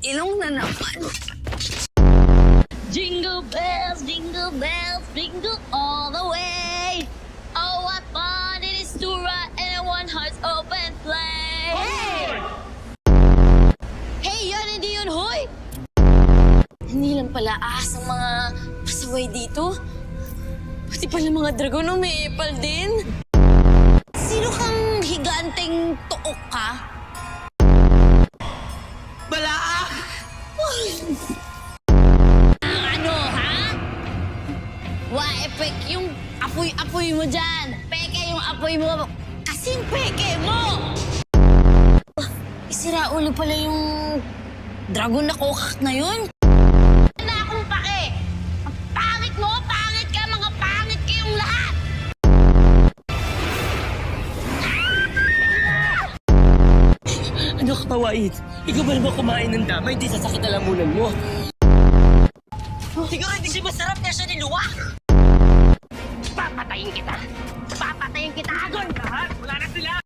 ilong na naman. Jingle bells, jingle all the way. Oh, what fun it is to ride in a one-horse open sleigh. Hey! Hey, yan, hindi yun, hoy! Hindi lang pala ahas ang mga pasaway dito. Pati pala mga dragon umiipal din. Sino kang higanteng tuok ka? Balaak! Ano, ha? Wa-effect yung apoy-apoy mo dyan. Peke yung apoy mo. Kasing peke mo! Isira ulo pala yung dragon na kokak na yun. Wala akong pake. Ang pangit mo, pangit ka, mga pangit kayong lahat. Ano ka, Kawait? Ikaw ba naman kumain ng damay? Di sasakit na lamunan mo. Siguro hindi siya masarap na siya niluwak! Papatayin kita! Papatayin kita, Agon! Lahat! Wala na sila!